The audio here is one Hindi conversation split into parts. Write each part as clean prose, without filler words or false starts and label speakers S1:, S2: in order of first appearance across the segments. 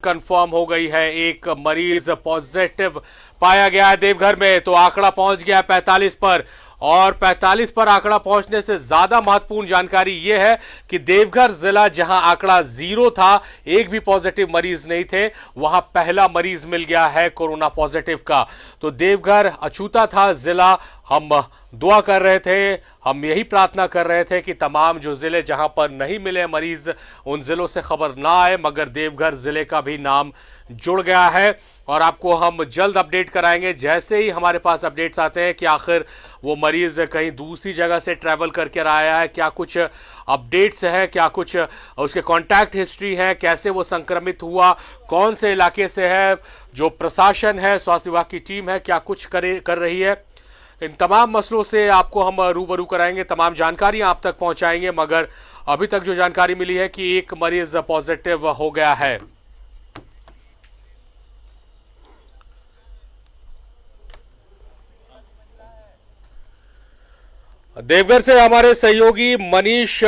S1: कंफर्म हो गई है। एक मरीज पॉजिटिव पाया गया है देवघर में, तो आंकड़ा पहुंच गया 45 पर। और 45 पर आंकड़ा पहुंचने से ज्यादा महत्वपूर्ण जानकारी यह है कि देवघर जिला जहां आंकड़ा 0 था, एक भी पॉजिटिव मरीज नहीं थे, वहां पहला मरीज मिल गया है कोरोना पॉजिटिव का। तो देवघर अछूता था जिला। हम दुआ कर रहे थे, हम यही प्रार्थना कर रहे थे कि तमाम जो जिले जहां पर नहीं मिले मरीज, उन जिलों से खबर ना आए, मगर देवघर जिले का भी नाम जुड़ गया है। और आपको हम जल्द अपडेट कराएंगे जैसे ही हमारे पास अपडेट्स आते हैं कि आखिर वो मरीज कहीं दूसरी जगह से ट्रैवल करके आया है, क्या कुछ अपडेट्स है, क्या कुछ उसके कॉन्टैक्ट हिस्ट्री है, कैसे वो संक्रमित हुआ, कौन से इलाके से है, जो प्रशासन है, स्वास्थ्य विभाग की टीम है, क्या कुछ कर रही है। इन तमाम मसलों से आपको हम रूबरू कराएंगे, तमाम जानकारियां आप तक पहुंचाएंगे। मगर अभी तक जो जानकारी मिली है कि एक मरीज पॉजिटिव हो गया है। देवघर से हमारे सहयोगी मनीष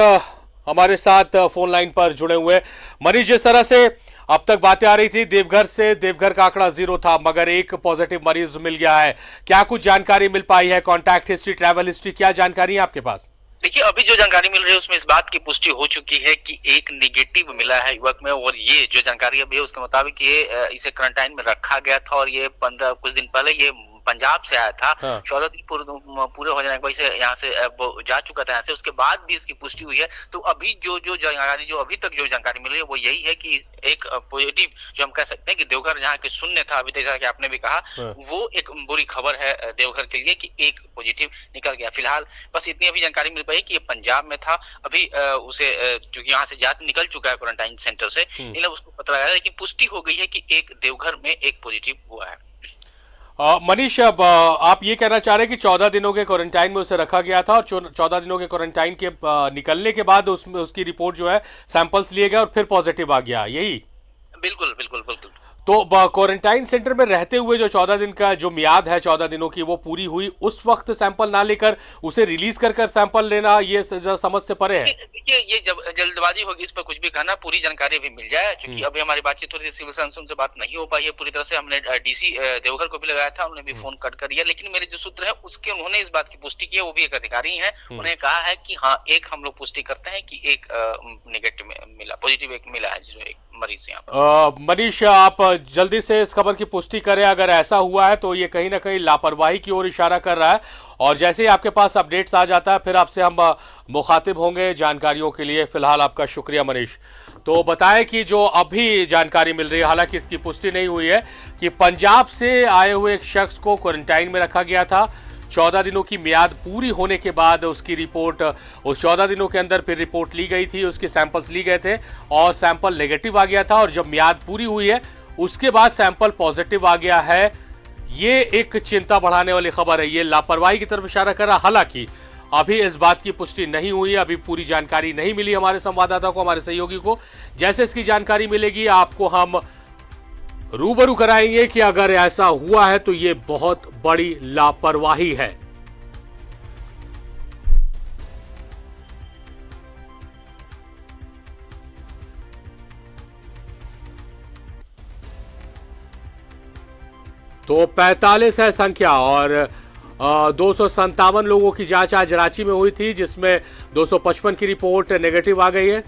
S1: हमारे साथ फोन लाइन पर जुड़े हुए। मनीष, जिस तरह से अब तक बातें आ रही थी देवघर से, देवघर का आंकड़ा 0 था मगर एक पॉजिटिव मरीज मिल गया है, क्या कुछ जानकारी मिल पाई है? कॉन्टैक्ट हिस्ट्री, ट्रैवल हिस्ट्री, क्या जानकारी है आपके पास?
S2: देखिए, अभी जो जानकारी मिल रही है उसमें इस बात की पुष्टि हो चुकी है कि एक निगेटिव मिला है युवक में। और ये जो जानकारी अभी है उसके मुताबिक ये इसे क्वारंटाइन में रखा गया था और ये कुछ दिन पहले ये पंजाब से आया था।
S1: हाँ।
S2: 14 दिन पूरे हो जाने के बाद से यहाँ से वो जा चुका था यहाँ से, उसके बाद भी इसकी पुष्टि हुई है। तो अभी जो जानकारी, जो अभी तक जो जानकारी मिल रही है वो यही है कि एक पॉजिटिव, जो हम कह सकते हैं कि देवघर जहाँ के शून्य था, अभी जैसा कि आपने भी कहा,
S1: हाँ।
S2: वो एक बुरी खबर है देवघर के लिए कि एक पॉजिटिव निकल गया। फिलहाल बस इतनी अभी जानकारी मिल पाई कि ये पंजाब में था। अभी उसे क्योंकि यहाँ से जात निकल चुका है क्वारंटाइन सेंटर से, इन उसको पता लगा, लेकिन पुष्टि हो गई है कि एक देवघर में एक पॉजिटिव हुआ है।
S1: मनीष, अब आप ये कहना चाह रहे हैं कि 14 दिनों के क्वारंटाइन में उसे रखा गया था और 14 दिनों के क्वारंटाइन के निकलने के बाद उसमें उसकी रिपोर्ट जो है, सैंपल्स लिए गए और फिर पॉजिटिव आ गया, यही?
S2: बिल्कुल बिल्कुल बिल्कुल।
S1: तो क्वारंटाइन सेंटर में रहते हुए जो 14 दिन का जो मियाद है, 14 दिनों की, वो पूरी हुई, उस वक्त सैंपल ना लेकर उसे रिलीज कर सैंपल लेना, ये समझ से परे है?
S2: देखिए, ये जब जल्दबाजी होगी, इस पर कुछ भी कहना, पूरी जानकारी भी मिल जाए। क्योंकि अभी हमारी बातचीत हो रही थी, सिविल सर्जन से बात नहीं हो पाई है पूरी तरह से। हमने डीसी देवघर को भी लगाया था, उन्होंने भी फोन कट कर दिया, लेकिन मेरे जो सूत्र है उसके उन्होंने इस बात की पुष्टि की है, वो भी एक अधिकारी है, उन्हें कहा है कि हाँ, एक हम लोग पुष्टि करते हैं कि एक नेगेटिव मिला, पॉजिटिव एक मिला है, जो एक मरीज यहाँ।
S1: मनीष, आप जल्दी से इस खबर की पुष्टि करें। अगर ऐसा हुआ है तो ये कहीं ना कहीं लापरवाही की ओर इशारा कर रहा है, और जैसे ही आपके पास अपडेट्स आ जाता है फिर आपसे हम मुखातिब होंगे जानकारियों के लिए। फिलहाल आपका शुक्रिया मनीष। तो बताएं कि जो अभी जानकारी मिल रही है, हालांकि इसकी पुष्टि नहीं हुई है, कि पंजाब से आए हुए एक शख्स को क्वारंटाइन में रखा गया था। 14 दिनों की मियाद पूरी होने के बाद उसकी रिपोर्ट, उस 14 दिनों के अंदर फिर रिपोर्ट ली गई थी, उसके सैंपल्स ली गए थे और सैंपल नेगेटिव आ गया था। और जब मियाद पूरी हुई है उसके बाद सैंपल पॉजिटिव आ गया है। ये एक चिंता बढ़ाने वाली खबर है, ये लापरवाही की तरफ इशारा कर रहा। हालांकि अभी इस बात की पुष्टि नहीं हुई, अभी पूरी जानकारी नहीं मिली हमारे संवाददाता को, हमारे सहयोगी को। जैसे इसकी जानकारी मिलेगी आपको हम रूबरू कराएंगे कि अगर ऐसा हुआ है तो ये बहुत बड़ी लापरवाही है। तो 45 है संख्या और 257 लोगों की जांच आज रांची में हुई थी, जिसमें 255 की रिपोर्ट नेगेटिव आ गई है।